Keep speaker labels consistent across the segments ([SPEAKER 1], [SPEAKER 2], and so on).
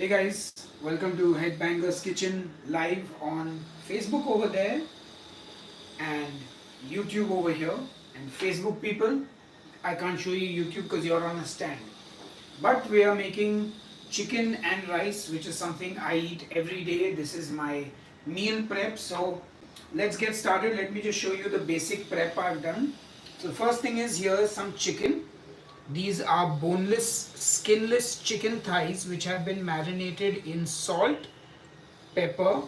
[SPEAKER 1] Hey guys, welcome to Headbangers Kitchen live on Facebook over there and YouTube over here. And Facebook people, I can't show you YouTube because you're on a stand. But we are making chicken and rice, which is something I eat every day. This is my meal prep. So let's get started. Let me just show you the basic prep I've done. So the first thing is here is some chicken. These are boneless, skinless chicken thighs which have been marinated in salt, pepper,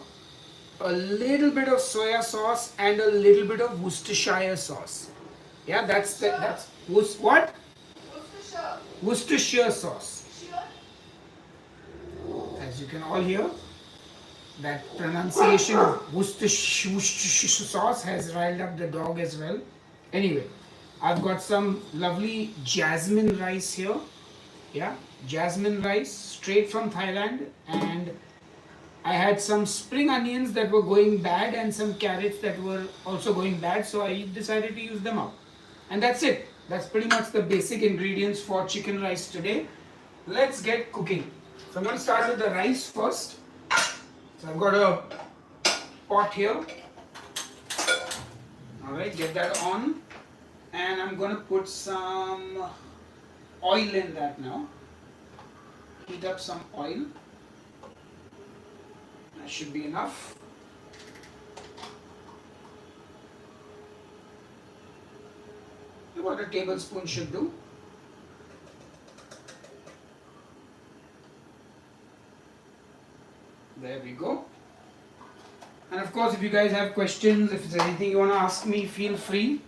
[SPEAKER 1] a little bit of soya sauce, and a little bit of Worcestershire sauce. Yeah, that's what? Worcestershire sauce. As you can all hear, that pronunciation of Worcestershire sauce has riled up the dog as well. Anyway, I've got some lovely jasmine rice here. Yeah, jasmine rice straight from Thailand, and I had some spring onions that were going bad and some carrots that were also going bad, so I decided to use them up. And that's it. That's pretty much the basic ingredients for chicken rice today. Let's get cooking. So I'm going to start with the rice first. So I've got a pot here. Alright, get that on. And I'm going to put some oil in that now. Heat up some oil. That should be enough. About a tablespoon should do. There we go. And of course, if you guys have questions, if there's anything you want to ask me, feel free.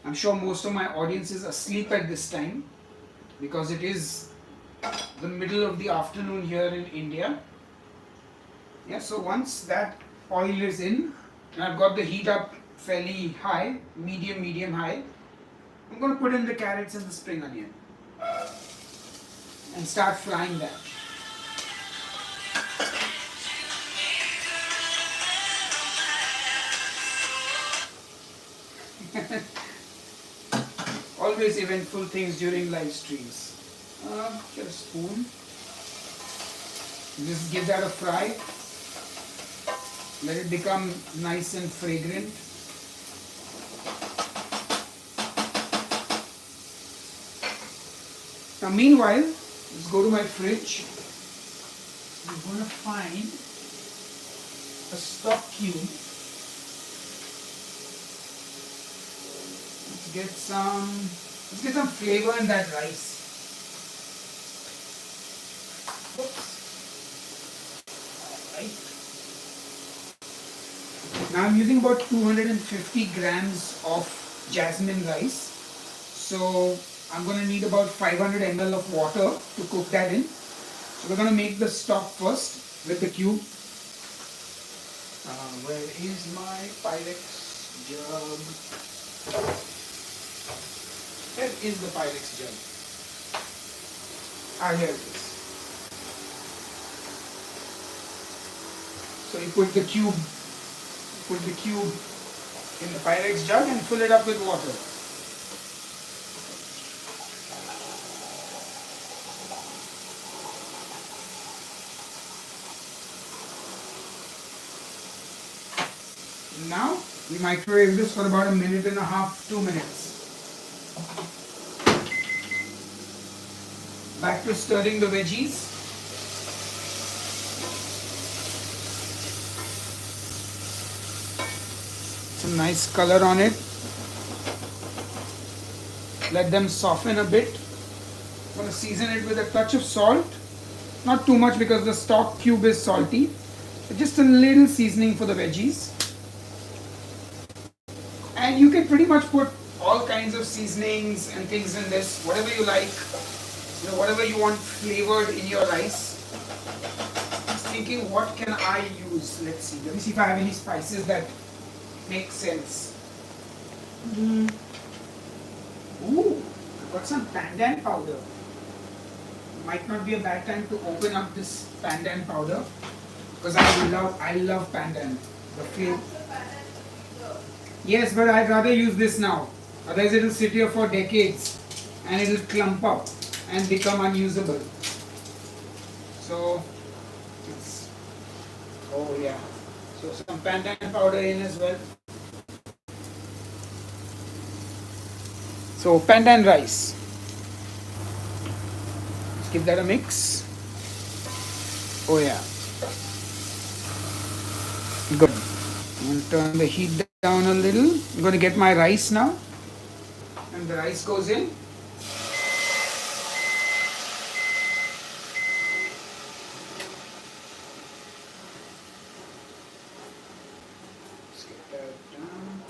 [SPEAKER 1] I'm sure most of my audience is asleep at this time because it is the middle of the afternoon here in India. Yeah, so once that oil is in, and I've got the heat up fairly high, medium high, I'm going to put in the carrots and the spring onion and start frying that. Always eventful things during live streams. Get a spoon. Just give that a fry. Let it become nice and fragrant. Now meanwhile, let's go to my fridge. I'm going to find a stock cube. Let's get some flavor in that rice. Oops. Alright. Now I'm using about 250 grams of jasmine rice. So I'm going to need about 500 ml of water to cook that in. So we're going to make the stock first with the cube. Where is my Pyrex jug? Where is the Pyrex jug? Here it is. So you put the cube in the Pyrex jug and fill it up with water. Now we microwave this for about a minute and a half, 2 minutes. Back to stirring the veggies. Some nice color on it. Let them soften a bit. I'm going to season it with a touch of salt. Not too much because the stock cube is salty. But just a little seasoning for the veggies. And you can pretty much put all kinds of seasonings and things in this, whatever you like. Whatever you want flavored in your rice. Just thinking, what can I use? Let's see. Let me see if I have any spices that make sense. Ooh, I've got some pandan powder. Might not be a bad time to open up this pandan powder because I love pandan. The flavor. Yes, but I'd rather use this now. Otherwise, it will sit here for decades and it will clump up and become unusable. So it's, oh yeah, so some pandan powder in as well. So pandan rice, let's give that a mix. Oh yeah, good. I'm going to turn the heat down a little. I'm going to get my rice now, and the rice goes in. Let's get that down.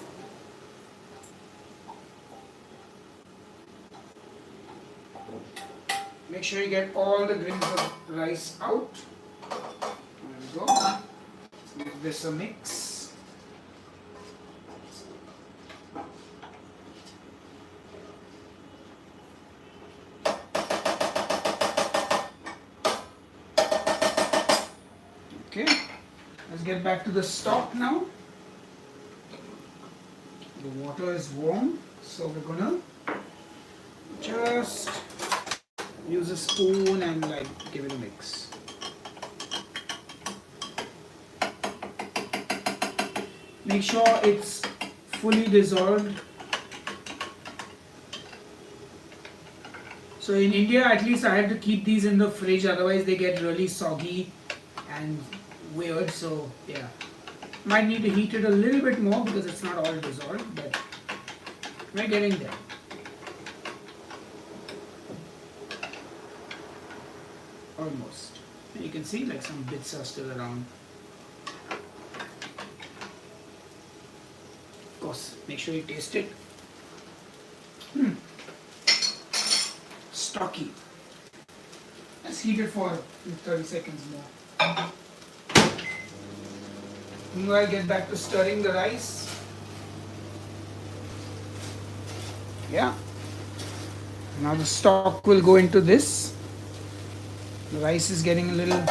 [SPEAKER 1] Make sure you get all the grains of rice out. There we go. Give this a mix. Okay, let's get back to the stock now. The water is warm, so we're gonna just use a spoon and like give it a mix. Make sure it's fully dissolved. So in India, at least I have to keep these in the fridge, otherwise they get really soggy and weird. So yeah, might need to heat it a little bit more because it's not all dissolved, but we're getting there. Almost. And you can see like some bits are still around. Of course, make sure you taste it. Stocky. Let's heat it for 30 seconds more. Meanwhile, get back to stirring the rice. Yeah. Now the stock will go into this. The rice is getting a little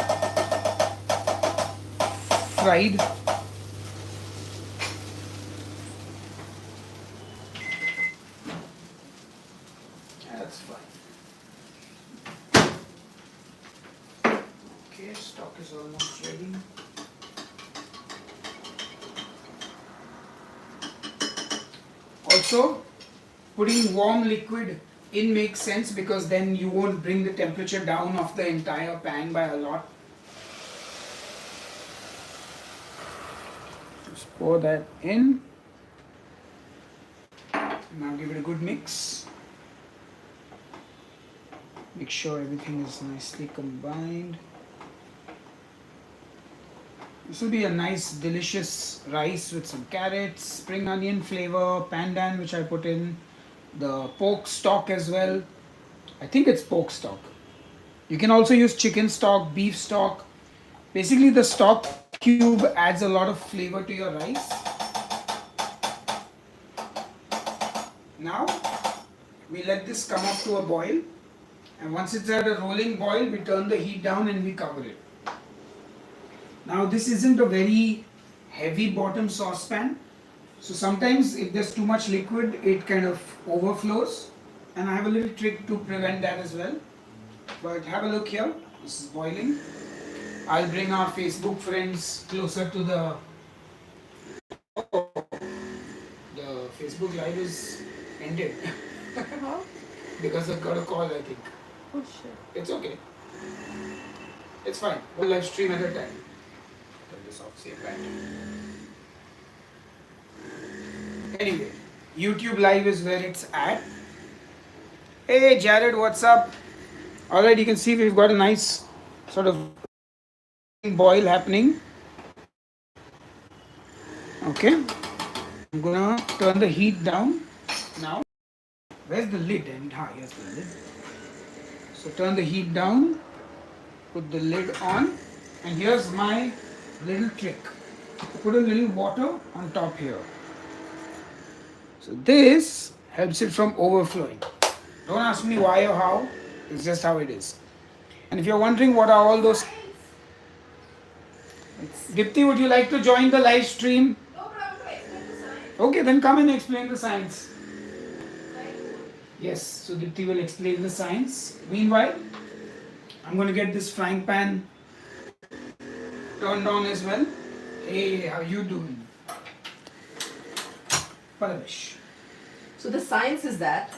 [SPEAKER 1] fried. That's fine. Okay, stock is almost ready. Also, putting warm liquid in makes sense because then you won't bring the temperature down of the entire pan by a lot. Just pour that in. Now give it a good mix. Make sure everything is nicely combined. This will be a nice delicious rice with some carrots, spring onion flavor, pandan which I put in, the pork stock as well. I think it's pork stock. You can also use chicken stock, beef stock. Basically the stock cube adds a lot of flavor to your rice. Now we let this come up to a boil, and once it's at a rolling boil we turn the heat down and we cover it. Now this isn't a very heavy bottom saucepan, so sometimes if there's too much liquid it kind of overflows, and I have a little trick to prevent that as well. But have a look here, this is boiling. I'll bring our Facebook friends closer to the Facebook live is ended because I got a call, I think.
[SPEAKER 2] Oh shit.
[SPEAKER 1] It's okay. It's fine. We'll live stream at a time. Turn this off, save that. Anyway, YouTube live is where it's at. Hey Jared, what's up? Alright, you can see we've got a nice sort of boil happening. Okay. I'm gonna turn the heat down now. Where's the lid? Here's the lid. So turn the heat down, put the lid on, and here's my little trick. Put a little water on top here. So this helps it from overflowing. Don't ask me why or how, it's just how it is. And if you're wondering what are all those... Dipti, would you like to join the live stream? Okay, then come and explain the science. Yes, so Dipti will explain the science. Meanwhile, I'm going to get this frying pan turned on as well. Hey, how you doing? Paramish.
[SPEAKER 2] So the science is that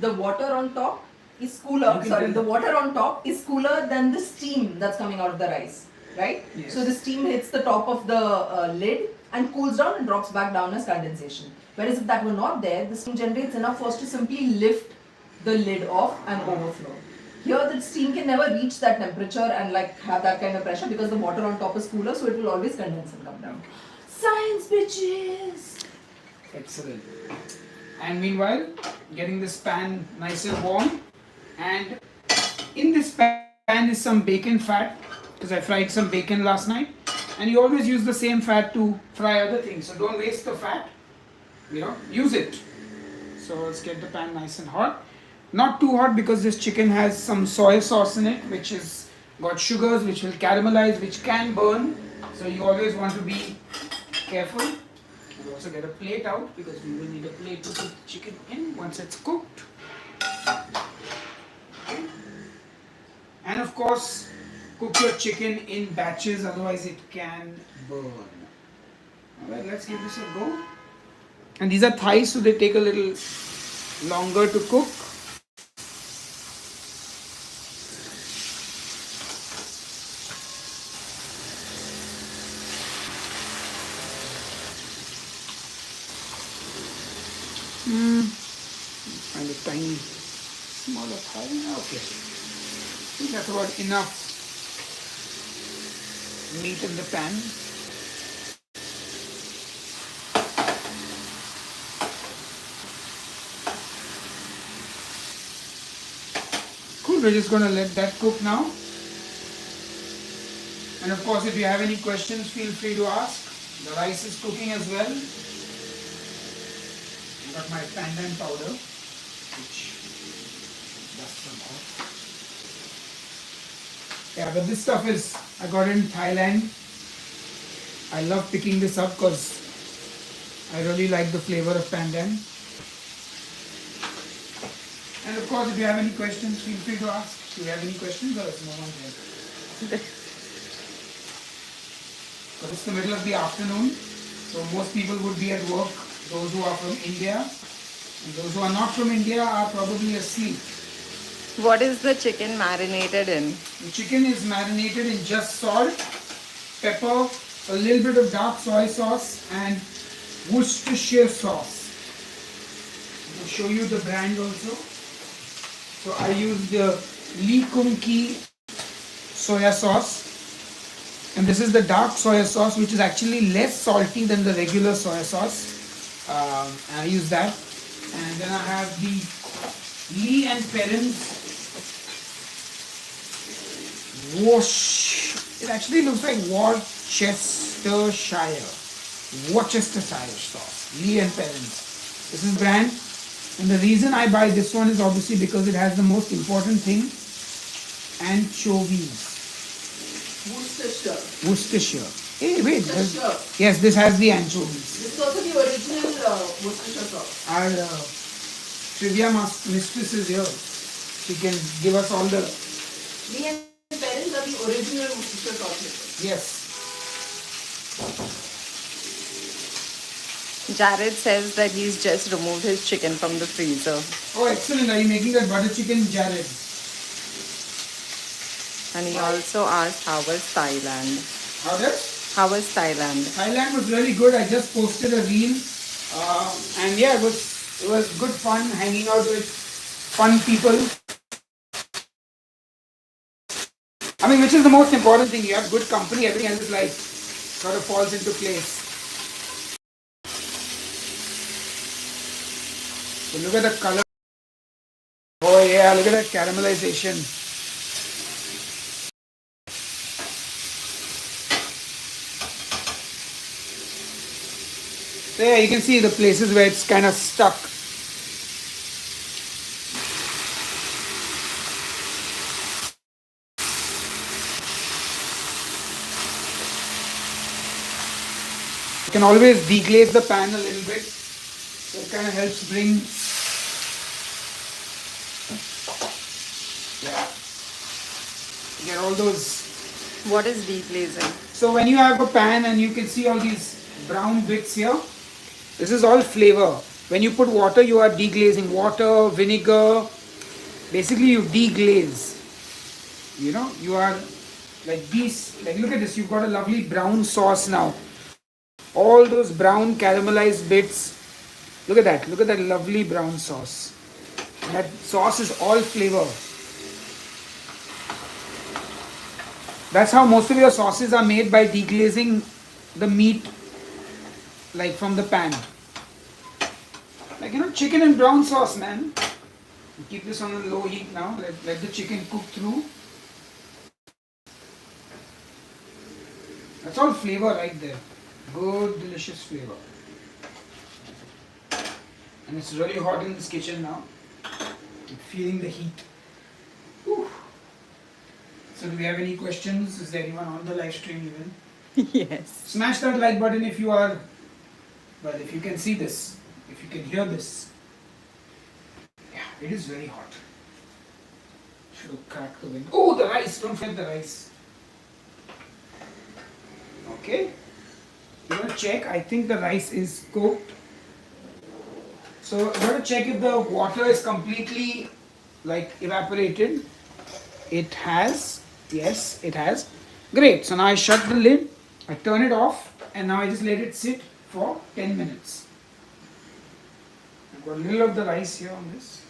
[SPEAKER 2] the water on top is cooler.
[SPEAKER 1] You can
[SPEAKER 2] Sorry,
[SPEAKER 1] tell
[SPEAKER 2] the
[SPEAKER 1] that.
[SPEAKER 2] water on top is cooler than the steam that's coming out of the rice, right?
[SPEAKER 1] Yes.
[SPEAKER 2] So the steam hits the top of the lid and cools down and drops back down as condensation. Whereas if that were not there, the steam generates enough for us to simply lift the lid off and overflow. Here the steam can never reach that temperature and like have that kind of pressure because the water on top is cooler, so it will always condense and come down. Science, bitches!
[SPEAKER 1] Excellent. And meanwhile, getting this pan nice and warm. And in this pan is some bacon fat, because I fried some bacon last night. And you always use the same fat to fry other things. So don't waste the fat. Use it. So let's get the pan nice and hot. Not too hot because this chicken has some soy sauce in it, which is got sugars which will caramelize, which can burn. So you always want to be careful. We'll also get a plate out because we will need a plate to put the chicken in once it's cooked. Okay. And of course, cook your chicken in batches, otherwise it can burn. Alright, let's give this a go. And these are thighs, so they take a little longer to cook. Find a tiny, smaller thigh. Okay. I think that's about enough meat in the pan. Cool, we're just going to let that cook now. And of course, if you have any questions, feel free to ask. The rice is cooking as well. I got my pandan powder, which does some off. Yeah, but this stuff is, I got it in Thailand. I love picking this up because I really like the flavor of pandan. And of course, if you have any questions, feel free to ask. Do you have any questions or is no one there? Because it's the middle of the afternoon, so most people would be at work. Those who are from India and those who are not from India are probably asleep.
[SPEAKER 3] What is the chicken marinated in?
[SPEAKER 1] The chicken is marinated in just salt, pepper, a little bit of dark soy sauce and Worcestershire sauce. I'll show you the brand also. So I use the Lee Kum Kee soya sauce. And this is the dark soya sauce, which is actually less salty than the regular soya sauce. I use that. And then I have the Lee and Perrins it actually looks like Worcestershire sauce. Lee and Perrins. This is brand. And the reason I buy this one is obviously because it has the most important thing, anchovies. Worcestershire. Hey, wait. Yes, this has the anchovies.
[SPEAKER 2] This is also the original Worcestershire sauce.
[SPEAKER 1] Our trivia mistress is here. She can give us all the...
[SPEAKER 2] Lee and Perrins are the original Worcestershire sauce.
[SPEAKER 1] Yes.
[SPEAKER 3] Jared says that he's just removed his chicken from the freezer.
[SPEAKER 1] Oh, excellent. Are you making that butter chicken, Jared?
[SPEAKER 3] And he also asked, how was Thailand?
[SPEAKER 1] How does?
[SPEAKER 3] How was Thailand?
[SPEAKER 1] Thailand was really good. I just posted a reel. And yeah, it was good fun hanging out with fun people. I mean, which is the most important thing. You have good company, everything else is like sort of falls into place. So look at the color. Oh yeah, look at that caramelization. So yeah, you can see the places where it's kind of stuck. You can always deglaze the pan a little bit. So it kind of helps bring... Yeah. Get all those.
[SPEAKER 3] What is deglazing?
[SPEAKER 1] So when you have a pan and you can see all these brown bits here, this is all flavor. When you put water, you are deglazing. Water, vinegar, basically you deglaze. You know, you are like these, like look at this, you've got a lovely brown sauce now. All those brown caramelized bits. Look at that lovely brown sauce. That sauce is all flavor. That's how most of your sauces are made, by deglazing the meat like from the pan. Like, you know, chicken and brown sauce, man. Keep this on a low heat now. Let the chicken cook through. That's all flavor right there. Good, delicious flavor. And it's really hot in this kitchen now. I'm feeling the heat. Whew. So do we have any questions? Is there anyone on the live stream even?
[SPEAKER 3] Yes.
[SPEAKER 1] Smash that like button if you are, well, if you can see this, if you can hear this. Yeah, it is very hot. Should have cracked the window. Oh, the rice, don't forget the rice. Okay. You want to check, I think the rice is cooked. So you want to check if the water is completely like evaporated. It has. Yes, it has. Great. So now I shut the lid, I turn it off, and now I just let it sit for 10 minutes. I've got a little of the rice here on this.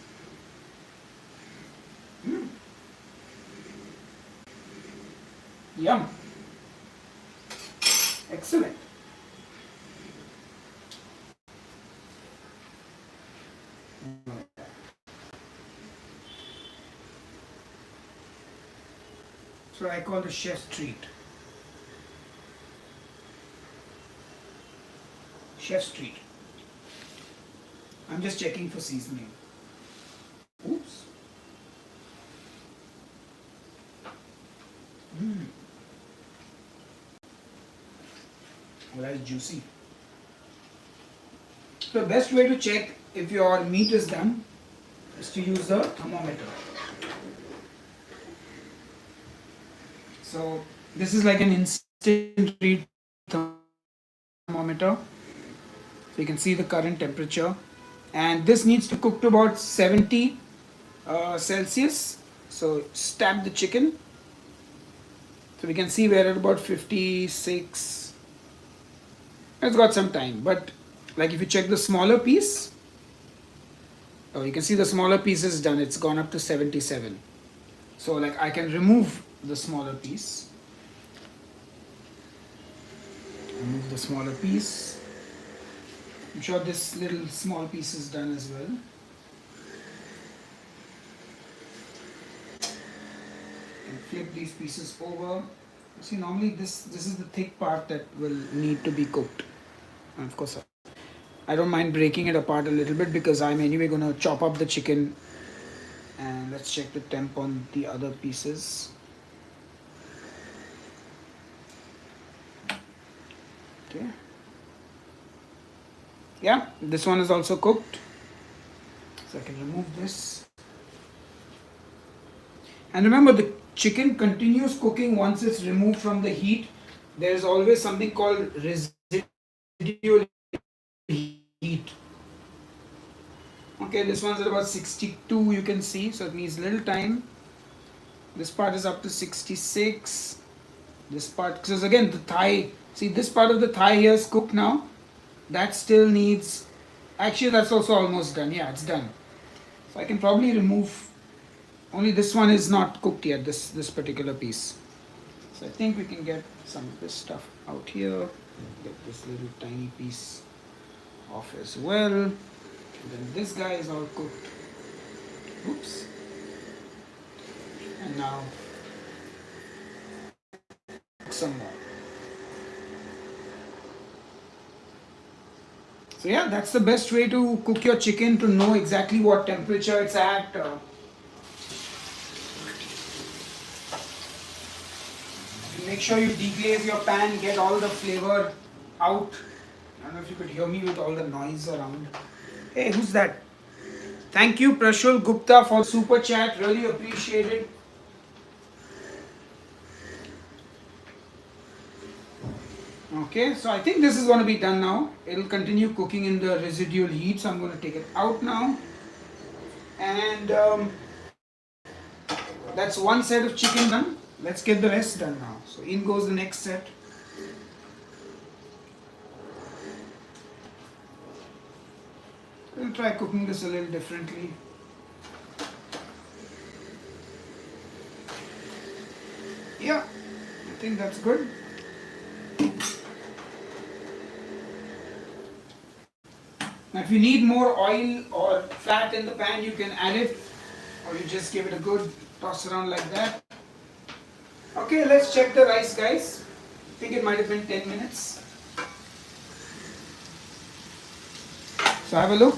[SPEAKER 1] Yum. Excellent. So I call the chef's treat. Chef's treat. I'm just checking for seasoning. Oops. Well, that's juicy. The best way to check if your meat is done is to use the thermometer. So this is like an instant read thermometer. So you can see the current temperature, and this needs to cook to about 70 Celsius. So stab the chicken. So we can see we're at about 56. It's got some time, but like if you check the smaller piece, oh, you can see the smaller piece is done. It's gone up to 77. So like I can remove the smaller piece. Remove the smaller piece. I'm sure this little small piece is done as well. And flip these pieces over. See, normally this is the thick part that will need to be cooked. And of course, I don't mind breaking it apart a little bit because I'm anyway going to chop up the chicken. And let's check the temp on the other pieces. Okay. Yeah, this one is also cooked. So I can remove this. And remember, the chicken continues cooking once it's removed from the heat. There is always something called residual heat. Okay, this one's at about 62, you can see, so it needs a little time. This part is up to 66. This part, because again the thigh, see this part of the thigh here is cooked now. That still needs, actually that's also almost done. Yeah, it's done. So I can probably remove, only this one is not cooked yet, this particular piece. So I think we can get some of this stuff out here. Get this little tiny piece off as well. And then this guy is all cooked. Oops. And now some more. So yeah, that's the best way to cook your chicken, to know exactly what temperature it's at. Make sure you deglaze your pan, get all the flavor out. I don't know if you could hear me with all the noise around. Hey, who's that? Thank you, Prashul Gupta, for super chat. Really appreciate it. Okay, so I think this is going to be done now. It'll continue cooking in the residual heat, so I'm going to take it out now. And that's one set of chicken done. Let's get the rest done now. So in goes the next set. We'll try cooking this a little differently. Yeah, I think that's good. Now if you need more oil or fat in the pan, you can add it, or you just give it a good toss around like that. Okay, let's check the rice, guys. I think it might have been 10 minutes. So have a look.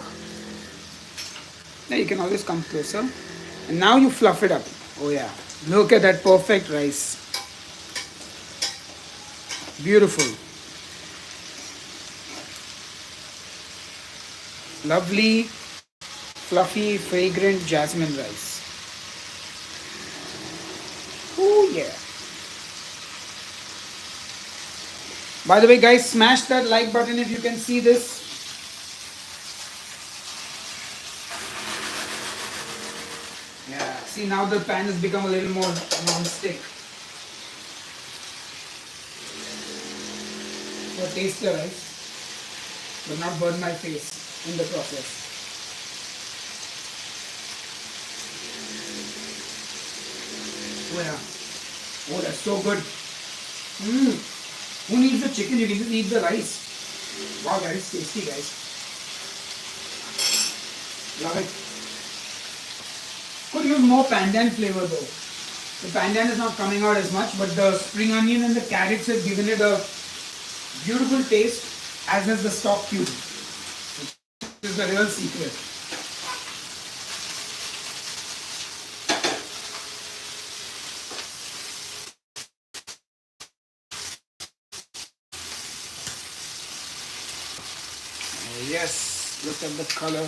[SPEAKER 1] Now you can always come closer. And now you fluff it up. Oh yeah, look at that perfect rice. Beautiful. Lovely, fluffy, fragrant jasmine rice. Oh yeah. By the way, guys, smash that like button if you can see this. Yeah, see now the pan has become a little more non-stick. So taste the rice, but not burn my face in the process. Oh yeah. Oh, that's so good. Who needs the chicken? You can just eat the rice. Wow, that is tasty, guys. Love it. Could use more pandan flavor though. The pandan is not coming out as much, but the spring onion and the carrots have given it a beautiful taste, as has the stock cube. This is the real secret. Oh, yes, look at the color.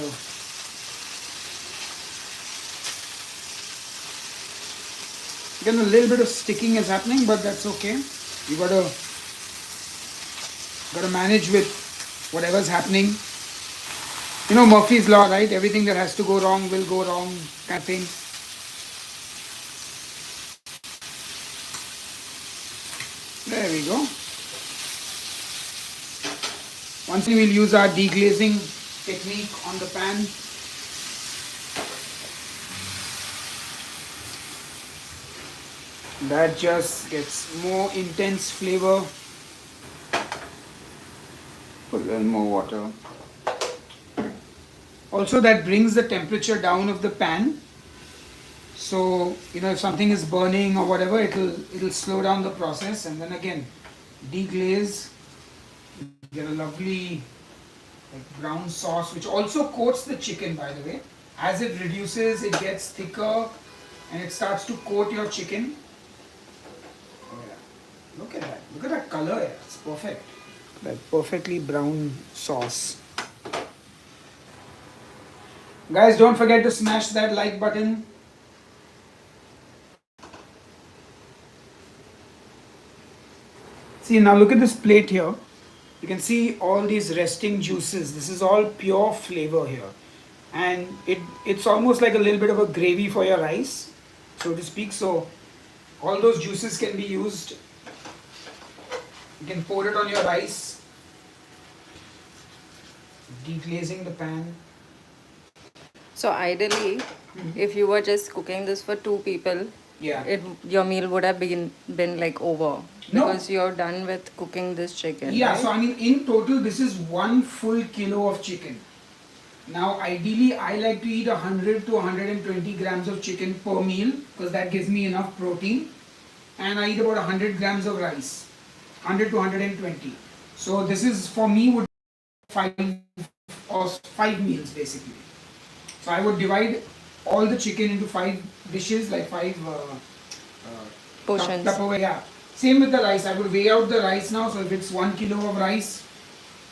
[SPEAKER 1] Again, a little bit of sticking is happening, but that's okay. You gotta manage with whatever's happening. You know Murphy's Law, right? Everything that has to go wrong will go wrong, kind of thing. There we go. Once we'll use our deglazing technique on the pan. That just gets more intense flavor. Put a little more water. Also, that brings the temperature down of the pan. So, you know, if something is burning or whatever, it'll slow down the process. And then again, deglaze. Get a lovely brown sauce, which also coats the chicken, by the way. As it reduces, it gets thicker and it starts to coat your chicken. Oh yeah. Look at that. Look at that color. Yeah. It's perfect. That perfectly brown sauce. Guys, don't forget to smash that like button. See, now look at this plate here. You can see all these resting juices. This is all pure flavor here. And it's almost like a little bit of a gravy for your rice, so to speak. So all those juices can be used. You can pour it on your rice. Deglazing the pan.
[SPEAKER 3] So ideally, if you were just cooking this for 2 people,
[SPEAKER 1] Yeah.
[SPEAKER 3] your meal would have been like over.
[SPEAKER 1] No.
[SPEAKER 3] Because you're done with cooking this chicken.
[SPEAKER 1] Yeah,
[SPEAKER 3] right?
[SPEAKER 1] so I mean in total this is 1 full kilo of chicken. Now ideally I like to eat 100 to 120 grams of chicken per meal because that gives me enough protein, and I eat about 100 grams of rice, 100 to 120. So this is for me would be 5 meals basically. So I would divide all the chicken into 5 dishes, like 5
[SPEAKER 3] Portions.
[SPEAKER 1] Tupperware, yeah. Same with the rice. I would weigh out the rice now. So if it's 1 kilo of rice,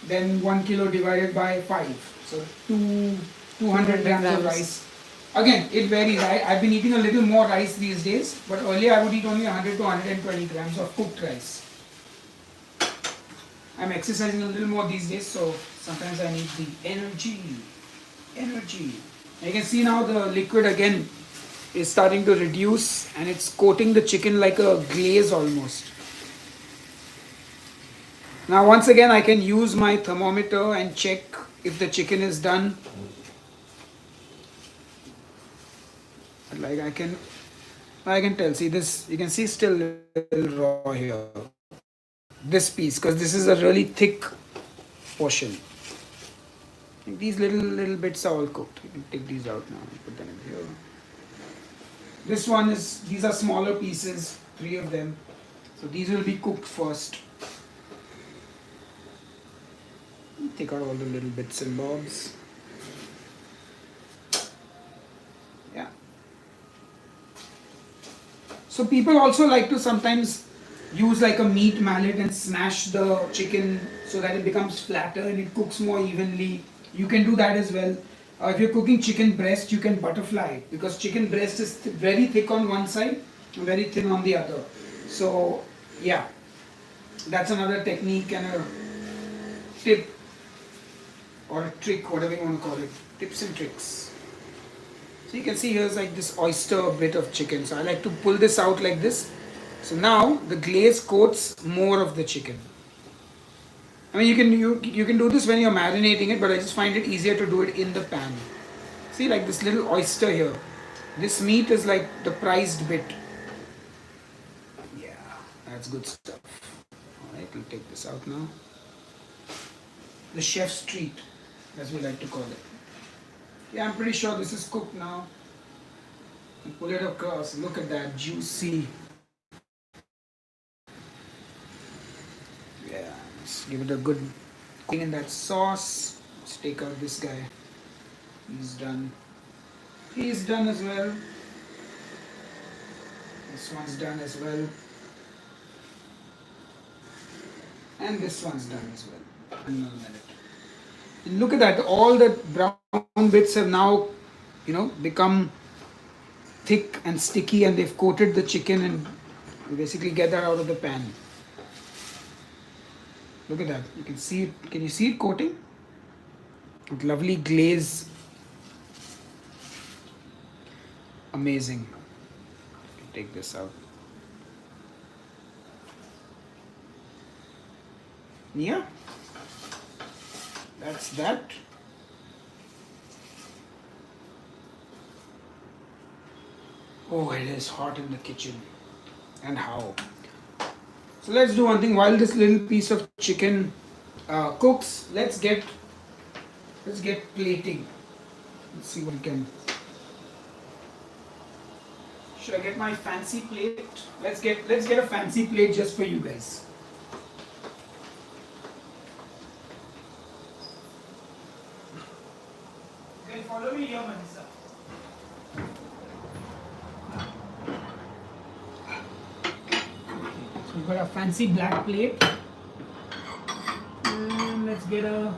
[SPEAKER 1] then 1 kilo divided by 5. So 200 grams of rice. Again, it varies. I've been eating a little more rice these days, but earlier I would eat only 100 to 120 grams of cooked rice. I'm exercising a little more these days, so sometimes I need the energy. Energy. You can see now the liquid again is starting to reduce and it's coating the chicken like a glaze almost. Now once again I can use my thermometer and check if the chicken is done. Like I can tell. See this, you can see still a little raw here. This piece, because this is a really thick portion. These little bits are all cooked. You can take these out now and put them in here. This one is, these are smaller pieces, 3 of them. So these will be cooked first. Take out all the little bits and bobs. Yeah. So people also like to sometimes use like a meat mallet and smash the chicken so that it becomes flatter and it cooks more evenly. You can do that as well. If you're cooking chicken breast, you can butterfly it because chicken breast is very thick on one side and very thin on the other. So yeah, that's another technique and a tip or a trick, whatever you want to call it. Tips and tricks. So you can see here's like this oyster bit of chicken. So I like to pull this out like this. So now the glaze coats more of the chicken. I mean you can do this when you're marinating it, but I just find it easier to do it in the pan. See, like this little oyster here. This meat is like the prized bit. Yeah, that's good stuff. Alright, we'll take this out now. The chef's treat, as we like to call it. Yeah, I'm pretty sure this is cooked now. And pull it across. Look at that, juicy. Yeah, let's give it a good cooking in that sauce. Let's take out this guy. He's done. He's done as well. This one's done as well. And this one's done as well. Another minute. And look at that, all the brown bits have now, become thick and sticky and they've coated the chicken and you basically get that out of the pan. Look at that, you can see it, can you see it coating? With lovely glaze. Amazing. Take this out. Yeah. That's that. Oh, it is hot in the kitchen. And how? So let's do one thing. While this little piece of chicken cooks, let's get plating. Let's see what we can. Should I get my fancy plate? Let's get a fancy plate just for you guys. Follow me here, Manisa. So we've got a fancy black plate. And let's get a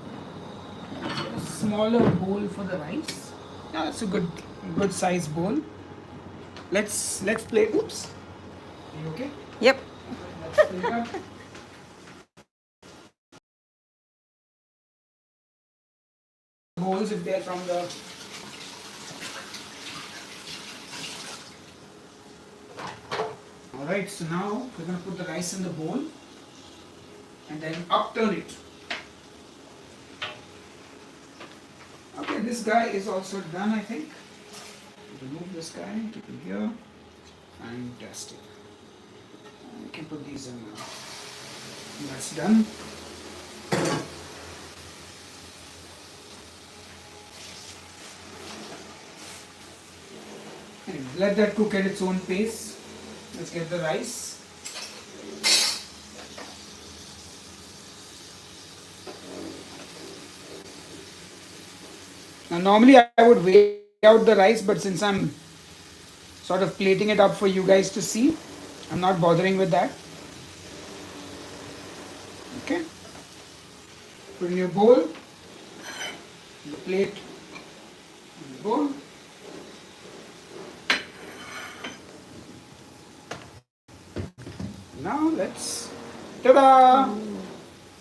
[SPEAKER 1] smaller bowl for the rice. Yeah, that's a good size bowl. Let's plate. Oops. Are you okay?
[SPEAKER 3] Yep.
[SPEAKER 1] Let's plate up. Bowls if they're from the alright, so now we're going to put the rice in the bowl and then upturn it. Okay, this guy is also done, I think. Remove this guy, keep it here. Fantastic. We can put these in now. That's done. Anyway, let that cook at its own pace. Let's get the rice. Now normally I would weigh out the rice, but since I'm sort of plating it up for you guys to see, I'm not bothering with that. Okay. Put in your bowl. The plate in the bowl. Now let's, ta-da!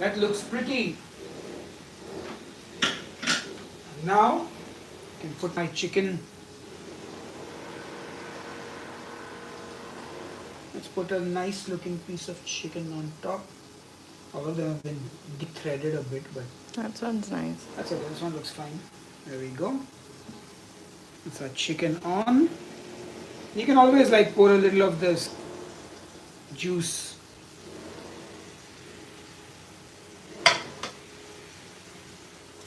[SPEAKER 1] That looks pretty. Now I can put my chicken. Let's put a nice looking piece of chicken on top. All of them have been de-threaded a bit, but
[SPEAKER 3] That sounds nice.
[SPEAKER 1] that's okay. This one looks fine. There we go. That's our chicken on. You can always like pour a little of this juice.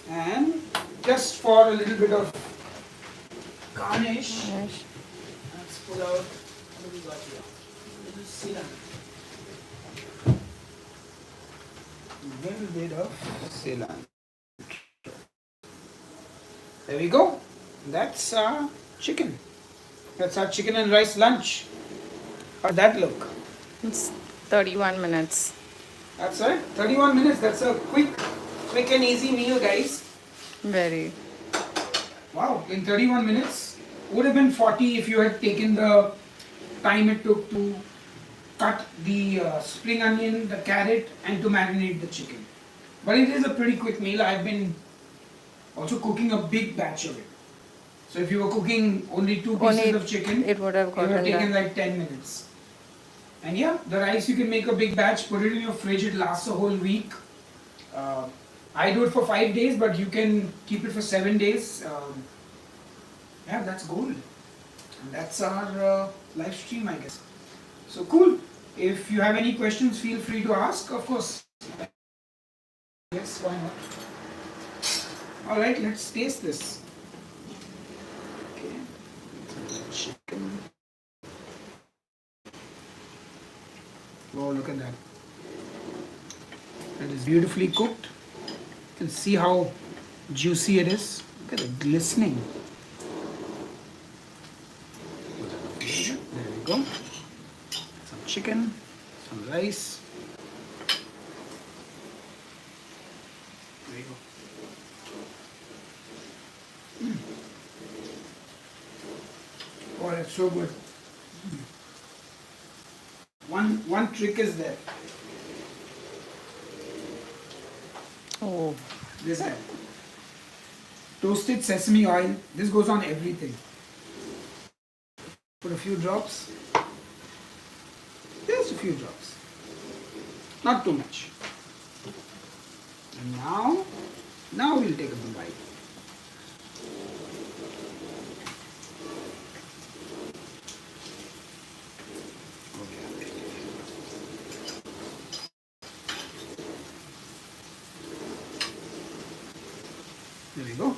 [SPEAKER 1] And just for a little bit of garnish,
[SPEAKER 3] Nice.
[SPEAKER 1] let's pull out what do we got here? A little cilantro. A little bit of cilantro. There we go. That's our chicken. That's our chicken and rice lunch. How'd that look?
[SPEAKER 3] It's 31 minutes.
[SPEAKER 1] That's it. 31 minutes. That's a quick and easy meal, guys.
[SPEAKER 3] Very.
[SPEAKER 1] Wow, in 31 minutes. Would have been 40 if you had taken the time it took to cut the spring onion, the carrot, and to marinate the chicken. But it is a pretty quick meal. I've been also cooking a big batch of it. So if you were cooking only 2 pieces
[SPEAKER 3] Only
[SPEAKER 1] of chicken,
[SPEAKER 3] it would have
[SPEAKER 1] it would have
[SPEAKER 3] gotten
[SPEAKER 1] taken
[SPEAKER 3] done.
[SPEAKER 1] like 10 minutes. And yeah, the rice you can make a big batch, put it in your fridge, it lasts a whole week. I do it for 5 days, but you can keep it for 7 days. Yeah, that's gold. And that's our live stream, I guess. So cool. If you have any questions, feel free to ask, of course. Yes, why not? Alright, let's taste this. Okay. Chicken. Oh, look at that. That is beautifully cooked. You can see how juicy it is. Look at it glistening. There we go. Some chicken, some rice. There you go. Oh, that's so good. One trick is there.
[SPEAKER 3] Oh,
[SPEAKER 1] This guy. Toasted sesame oil. This goes on everything. Put a few drops. Just a few drops. Not too much. And now we'll take a bite. There we go.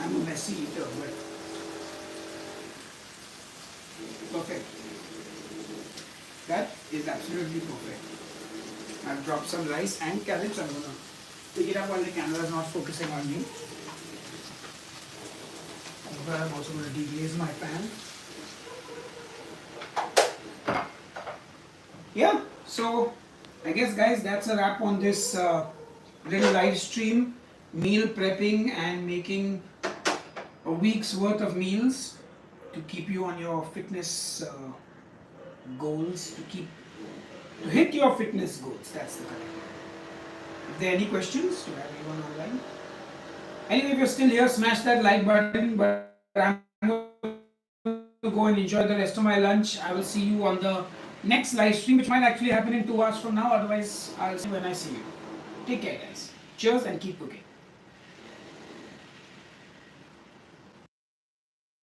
[SPEAKER 1] I'm a messy eater, but perfect. That is absolutely perfect. I've dropped some rice and carrots. I'm gonna pick it up while the camera is not focusing on me. But I'm also gonna deglaze my pan. Yeah, so I guess guys that's a wrap on this little live stream, meal prepping and making a week's worth of meals to keep you on your fitness goals, to hit your fitness goals. That's the correct. If there are any questions, do you have anyone online? Anyway, if you're still here, smash that like button. But I'm going to go and enjoy the rest of my lunch. I will see you on the next live stream, which might actually happen in 2 hours from now. Otherwise, I'll see you when I see you. Take care, guys. Cheers and keep cooking.